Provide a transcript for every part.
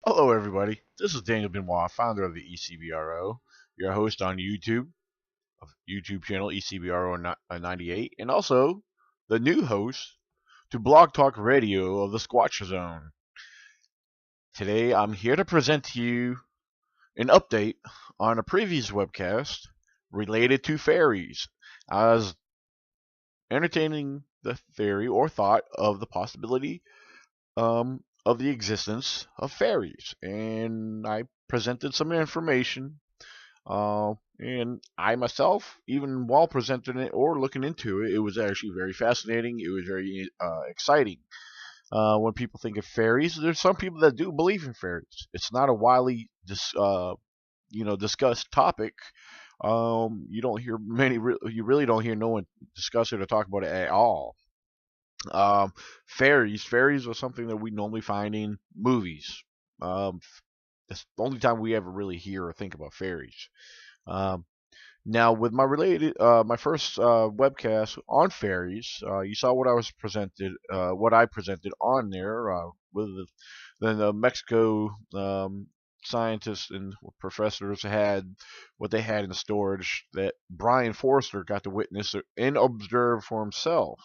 Hello, everybody. This is Daniel Benoit, founder of the ECBRO, your host on YouTube, of YouTube channel ECBRO98, and also the new host to Blog Talk Radio of the Squatch Zone. Today, I'm here to present to you an update on a previous webcast related to fairies. I was entertaining the theory or thought of the possibility of the existence of fairies, and I presented some information. And I myself, even while presenting it or looking into it, it was actually very fascinating. It was very exciting. When people think of fairies, there's some people that do believe in fairies. It's not a widely discussed topic. You don't hear you really don't hear no one discuss it or talk about it at all. Um, fairies are something that we normally find in movies. Um, that's the only time we ever really hear or think about fairies. Um, Now, with my first webcast on fairies, you saw what I presented on there with the Mexico scientists and professors had what they had in storage that Brian Forrester got to witness and observe for himself.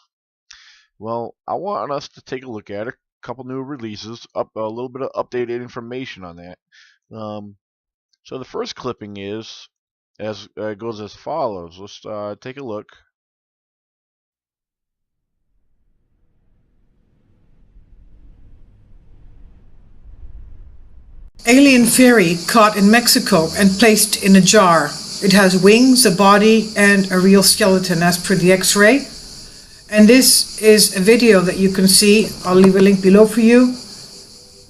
Well, I want us to take a look at a couple new releases, up a little bit of updated information on that. Um, so the first clipping is as goes as follows. Let's take a look. Alien fairy caught in Mexico and placed in a jar. It has wings, a body, and a real skeleton as per the X-ray. And this is a video that you can see. I'll leave a link below for you.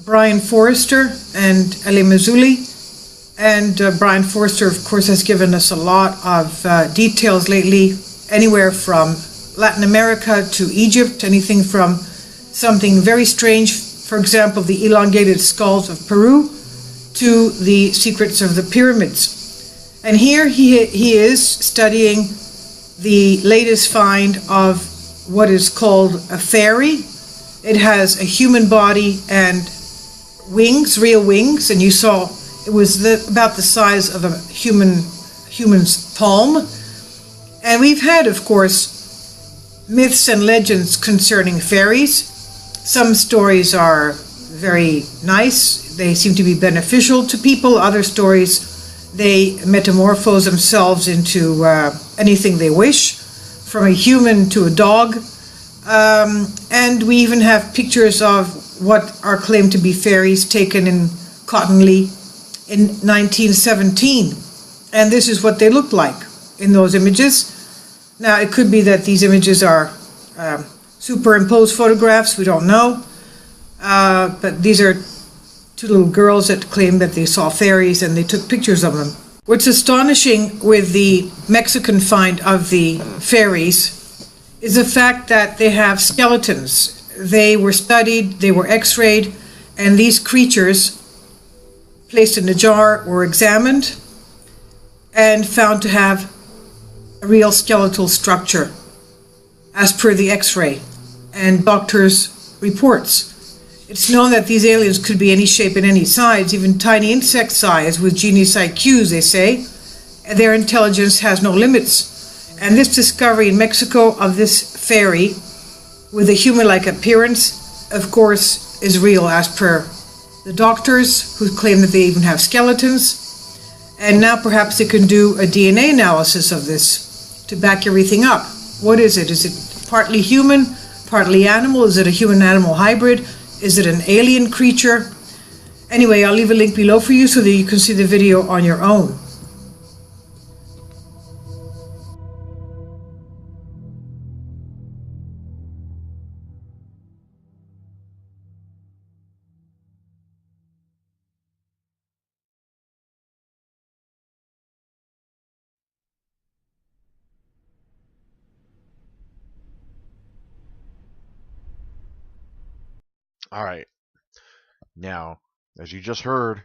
Brian Forrester and Eli Mazzulli. And Brian Forrester, of course, has given us a lot of details lately, anywhere from Latin America to Egypt, anything from something very strange, for example, the elongated skulls of Peru, to the secrets of the pyramids. And here he is studying the latest find of what is called a fairy. It has a human body and wings, real wings, and you saw it was about the size of a human's palm. And we've had, of course, myths and legends concerning fairies. Some stories are very nice. They seem to be beneficial to people. Other stories, they metamorphose themselves into anything they wish, from a human to a dog. And we even have pictures of what are claimed to be fairies taken in Cottonley in 1917. And this is what they looked like in those images. Now, it could be that these images are superimposed photographs. We don't know. But these are two little girls that claim that they saw fairies and they took pictures of them. What's astonishing with the Mexican find of the fairies is the fact that they have skeletons. They were studied, they were x-rayed, and these creatures placed in a jar were examined and found to have a real skeletal structure as per the x-ray and doctors' reports. It's known that these aliens could be any shape and any size, even tiny insect size with genius IQs, they say. And their intelligence has no limits. And this discovery in Mexico of this fairy with a human-like appearance, of course, is real as per the doctors, who claim that they even have skeletons. And now perhaps they can do a DNA analysis of this to back everything up. What is it? Is it partly human, partly animal? Is it a human-animal hybrid? Is it an alien creature? Anyway, I'll leave a link below for you so that you can see the video on your own. All right. Now, as you just heard,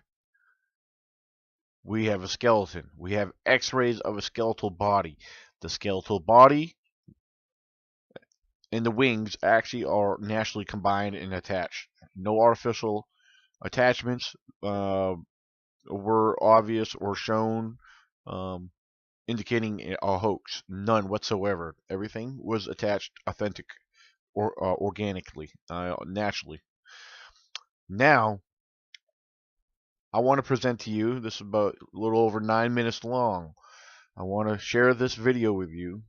we have a skeleton. We have X-rays of a skeletal body. The skeletal body and the wings actually are naturally combined and attached. No artificial attachments were obvious or shown, um, indicating a hoax. None whatsoever. Everything was attached authentic or organically, naturally. Now, I want to present to you, this is about a little over 9 minutes long. I want to share this video with you.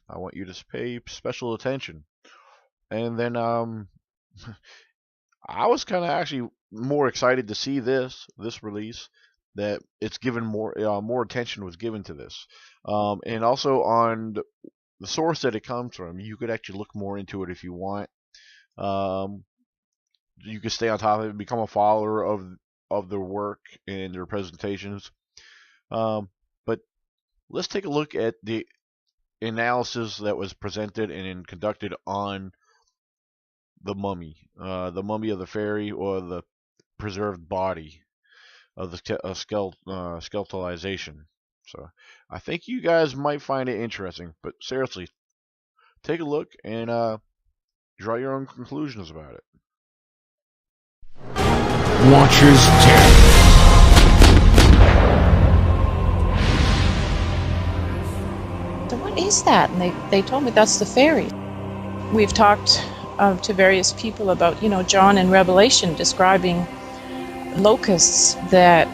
I want you to pay special attention. And then I was kind of actually more excited to see this release, that it's given more attention was given to this, and also on the source that it comes from. You could actually look more into it if you want. Um, you could stay on top of it, become a follower of their work and their presentations. But let's take a look at the analysis that was presented and conducted on the mummy of the fairy, or the preserved body of the skeletalization. So I think you guys might find it interesting, but seriously, take a look and draw your own conclusions about it. Watchers 10. So what is that? And they told me that's the fairy. We've talked to various people about, John in Revelation describing locusts that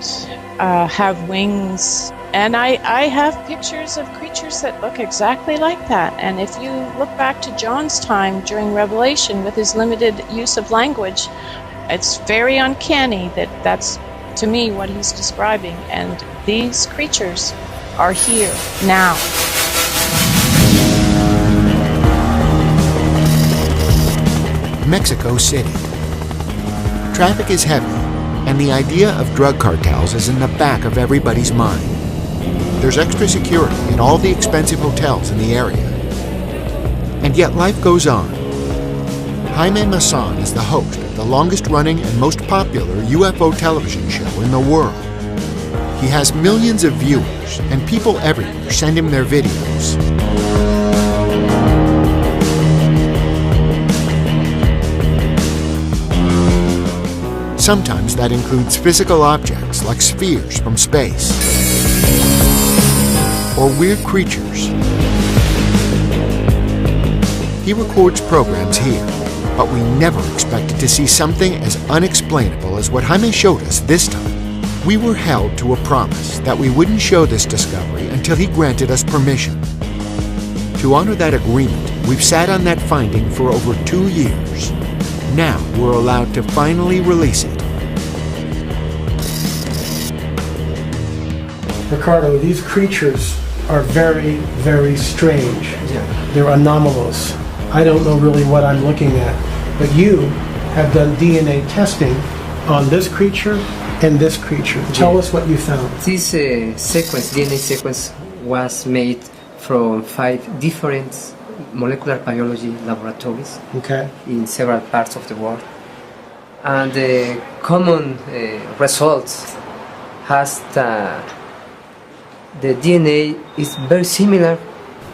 have wings. And I have pictures of creatures that look exactly like that. And if you look back to John's time during Revelation with his limited use of language, it's very uncanny that's, to me, what he's describing. And these creatures are here now. Mexico City. Traffic is heavy, and the idea of drug cartels is in the back of everybody's mind. There's extra security in all the expensive hotels in the area. And yet life goes on. Jaime Maussan is the host of the longest-running and most popular UFO television show in the world. He has millions of viewers, and people everywhere send him their videos. Sometimes that includes physical objects like spheres from space, or weird creatures. He records programs here, but we never expected to see something as unexplainable as what Jaime showed us this time. We were held to a promise that we wouldn't show this discovery until he granted us permission. To honor that agreement, we've sat on that finding for over 2 years. Now we're allowed to finally release it. Ricardo, these creatures are very, very strange. Yeah. They're anomalous. I don't know really what I'm looking at, but you have done DNA testing on this creature and this creature. Tell us what you found. This DNA sequence was made from 5 different molecular biology laboratories in several parts of the world. And the common results has the DNA is very similar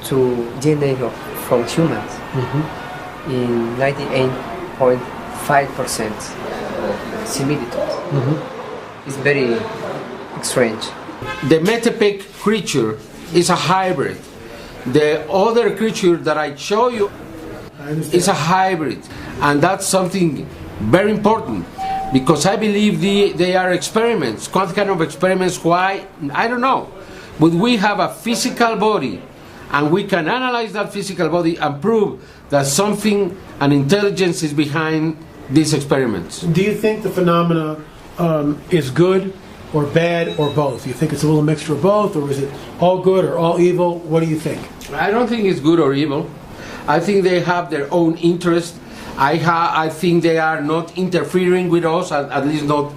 to DNA from humans in 98.5% similitude. It's very strange. The Metepec creature is a hybrid. The other creature that I show you is a hybrid, and that's something very important, because I believe they are experiments. What kind of experiments? Why? I don't know. But we have a physical body, and we can analyze that physical body and prove that something, an intelligence, is behind these experiments. Do you think the phenomena is good or bad or both? You think it's a little mixture of both, or is it all good or all evil? What do you think? I don't think it's good or evil. I think they have their own interest. I think they are not interfering with us, at least not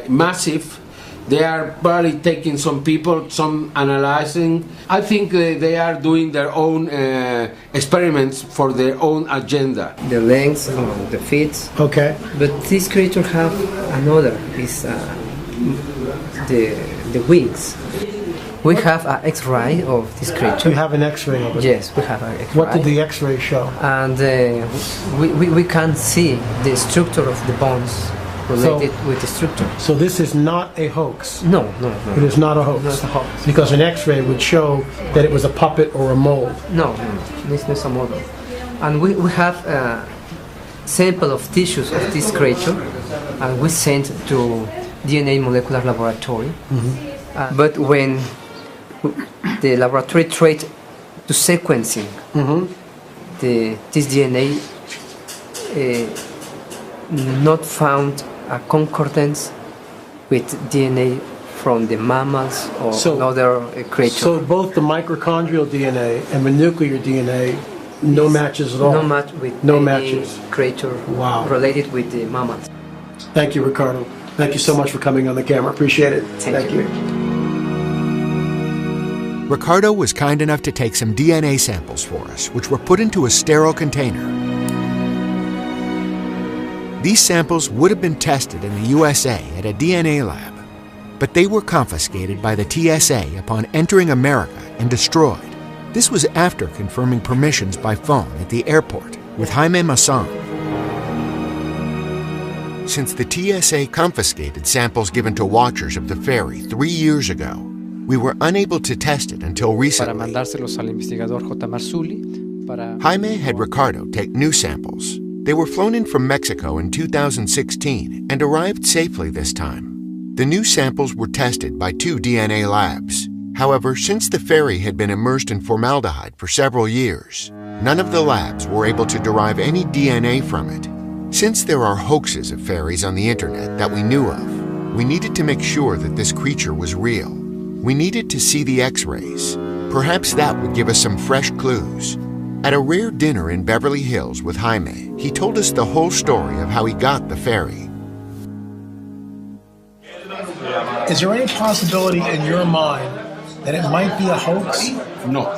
massive. They are probably taking some people, some analyzing. I think they are doing their own experiments for their own agenda. The legs, the feet. Okay. But this creature have another, is the wings. We have an X-ray of this creature. You have an X-ray of it? Yes, we have an X-ray. What did the X-ray show? And we can see the structure of the bones related with the structure. So this is not a hoax. No, no, no. It is not a hoax. Not a hoax. Because an X-ray would show that it was a puppet or a mold. No, no, this is a model. And we have a sample of tissues of this creature, and we sent to DNA molecular laboratory. But when the laboratory tried to sequencing this DNA, not found a concordance with DNA from the mammals or other creatures. So both the mitochondrial DNA and the nuclear DNA, no matches at all? No match with no any matches. creature related with the mammals. Thank you, Ricardo. Thank you so much for coming on the camera. Appreciate it. Thank you. Ricardo was kind enough to take some DNA samples for us, which were put into a sterile container. These samples would have been tested in the USA at a DNA lab, but they were confiscated by the TSA upon entering America and destroyed. This was after confirming permissions by phone at the airport with Jaime Masson. Since the TSA confiscated samples given to watchers of the ferry 3 years ago, we were unable to test it until recently. Jaime had Ricardo take new samples. They were flown in from Mexico in 2016 and arrived safely this time. The new samples were tested by 2 DNA labs. However, since the ferry had been immersed in formaldehyde for several years, none of the labs were able to derive any DNA from it. Since there are hoaxes of fairies on the internet that we knew of, we needed to make sure that this creature was real. We needed to see the X-rays. Perhaps that would give us some fresh clues. At a rare dinner in Beverly Hills with Jaime, he told us the whole story of how he got the ferry. Is there any possibility in your mind that it might be a hoax? No.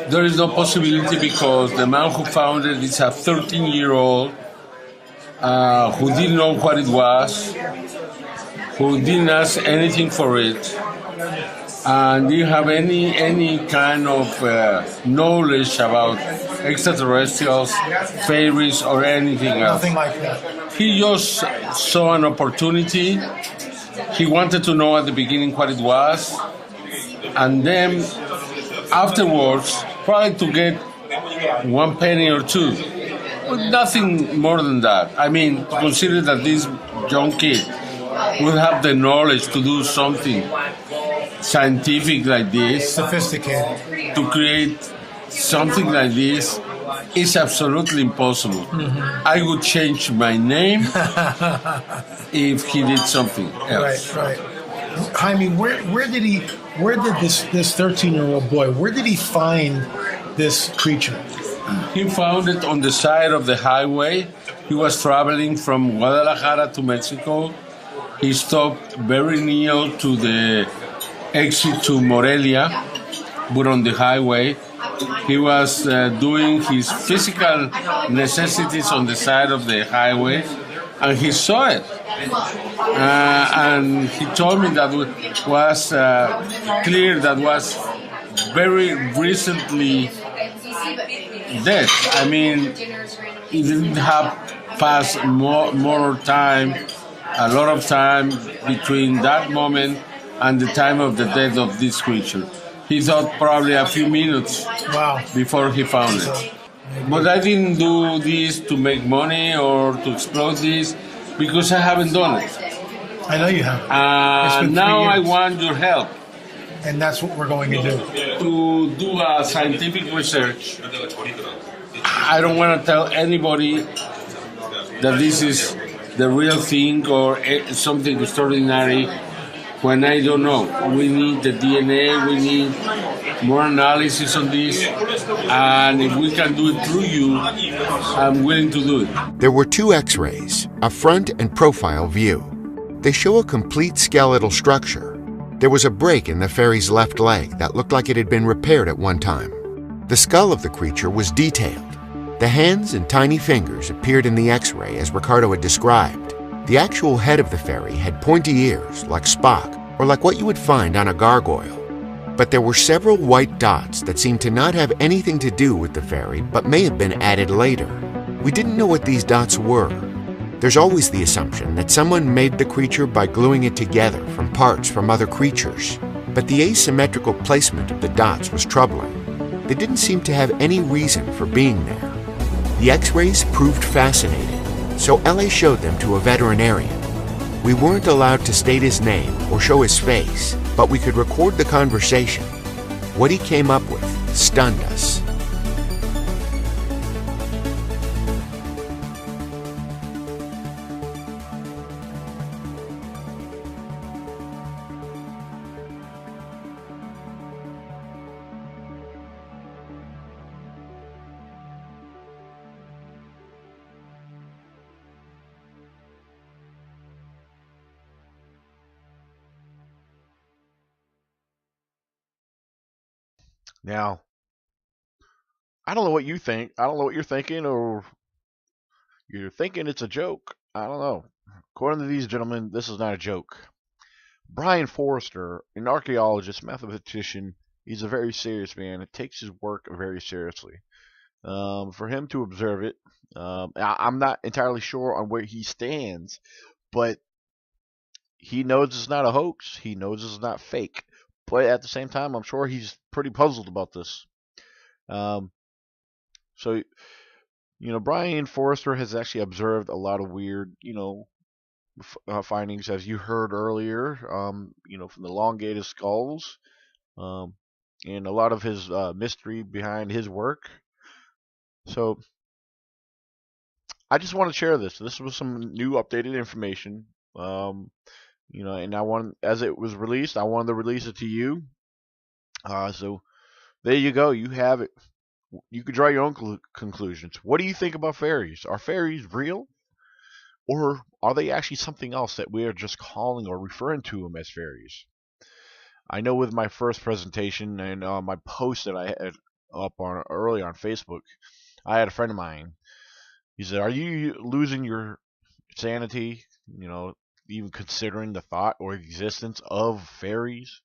There is no possibility because the man who found it is a 13-year-old who didn't know what it was, who didn't ask anything for it, and didn't have any kind of knowledge about extraterrestrials, fairies, or anything else. Nothing like that. He just saw an opportunity. He wanted to know at the beginning what it was, and then afterwards, probably to get 1 penny or 2. But nothing more than that. I mean, to consider that this young kid would have the knowledge to do something scientific like this, Sophisticated. to create something like this, is absolutely impossible. I would change my name if he did something else. Right. Jaime, where did this 13-year-old boy, where did he find this creature? He found it on the side of the highway. He was traveling from Guadalajara to Mexico. He stopped very near to the exit to Morelia, but on the highway. He was doing his physical necessities on the side of the highway, and he saw it. And he told me that it was clear that was very recently dead. I mean, it didn't have passed more time, a lot of time between that moment and the time of the death of this creature. He thought probably a few minutes before he found it. But I didn't do this to make money or to explode this because I haven't done it. I know you have. Now I want your help. And that's what we're going to do. To do a scientific research. I don't want to tell anybody that this is the real thing or something extraordinary when I don't know. We need the DNA, we need more analysis on this, and if we can do it through you, I'm willing to do it. There were 2 X-rays, a front and profile view. They show a complete skeletal structure. There was a break in the ferry's left leg that looked like it had been repaired at one time. The skull of the creature was detailed. The hands and tiny fingers appeared in the X-ray as Ricardo had described. The actual head of the ferry had pointy ears, like Spock, or like what you would find on a gargoyle. But there were several white dots that seemed to not have anything to do with the ferry, but may have been added later. We didn't know what these dots were. There's always the assumption that someone made the creature by gluing it together from parts from other creatures. But the asymmetrical placement of the dots was troubling. They didn't seem to have any reason for being there. The X-rays proved fascinating, so LA showed them to a veterinarian. We weren't allowed to state his name or show his face, but we could record the conversation. What he came up with stunned us. Now, I don't know what you think. I don't know what you're thinking, or you're thinking it's a joke. I don't know. According to these gentlemen, this is not a joke. Brian Forrester, an archaeologist, mathematician, he's a very serious man. It takes his work very seriously. For him to observe it, I'm not entirely sure on where he stands, but he knows it's not a hoax. He knows it's not fake. But at the same time, I'm sure he's pretty puzzled about this. Um, so, Brian Forrester has actually observed a lot of weird, findings, as you heard earlier, from the elongated skulls, um, and a lot of his mystery behind his work. So, I just want to share this. This was some new updated information. And as it was released, I wanted to release it to you. So there you go. You have it. You could draw your own conclusions. What do you think about fairies? Are fairies real? Or are they actually something else that we are just calling or referring to them as fairies? I know with my first presentation and my post that I had up on early on Facebook, I had a friend of mine. He said, "Are you losing your sanity? Even considering the thought or existence of fairies?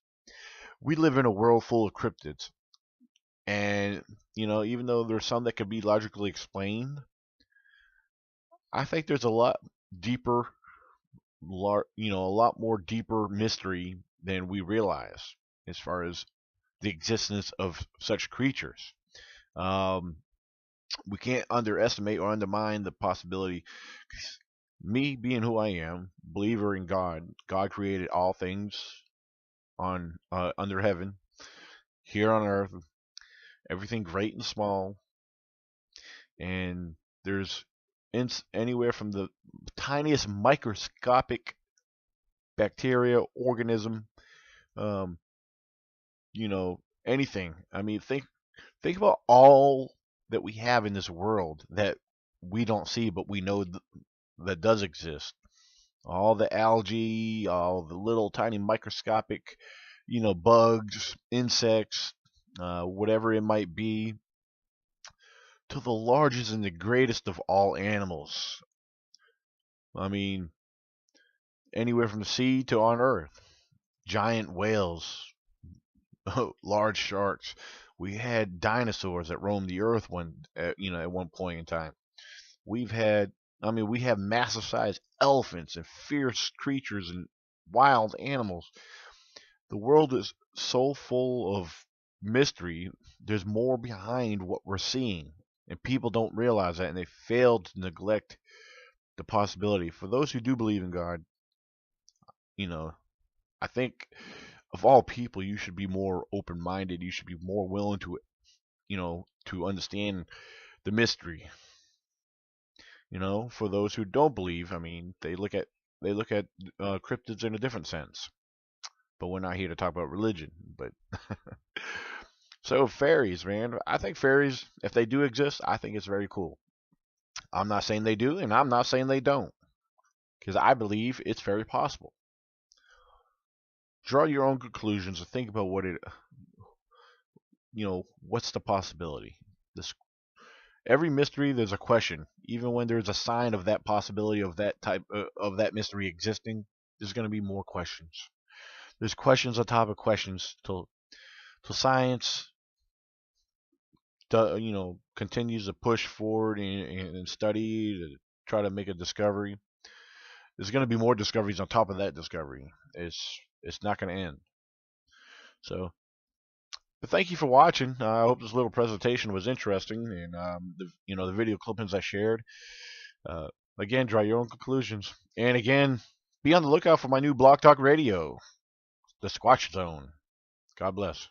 We live in a world full of cryptids, and even though there's some that can be logically explained, I think there's a lot deeper, a lot more deeper mystery than we realize as far as the existence of such creatures. We can't underestimate or undermine the possibility. Me being who I am, believer in God, God created all things on under heaven, here on earth, everything great and small, and there's anywhere from the tiniest microscopic bacteria, organism, um, anything. I mean, think about all that we have in this world that we don't see, but we know that does exist. All the algae, all the little tiny microscopic, bugs, insects, whatever it might be, to the largest and the greatest of all animals. I mean, anywhere from the sea to on Earth. Giant whales, large sharks. We had dinosaurs that roamed the earth at one point in time. We have massive sized elephants and fierce creatures and wild animals. The world is so full of mystery. There's more behind what we're seeing, and people don't realize that, and they fail to neglect the possibility. For those who do believe in God, I think of all people, you should be more open-minded. You should be more willing to understand the mystery. For those who don't believe, I mean, they look at cryptids in a different sense. But we're not here to talk about religion. But so fairies, man, I think fairies, if they do exist, I think it's very cool. I'm not saying they do, and I'm not saying they don't, because I believe it's very possible. Draw your own conclusions and think about what's the possibility. Every mystery, there's a question. Even when there's a sign of that possibility of that type of that mystery existing, there's going to be more questions. There's questions on top of questions till science, continues to push forward and study to try to make a discovery. there's going to be more discoveries on top of that discovery. It's not going to end. So, but thank you for watching. I hope this little presentation was interesting, and the video clippings I shared. Again, draw your own conclusions, and again, be on the lookout for my new Blog Talk Radio, the Squatch Zone. God bless.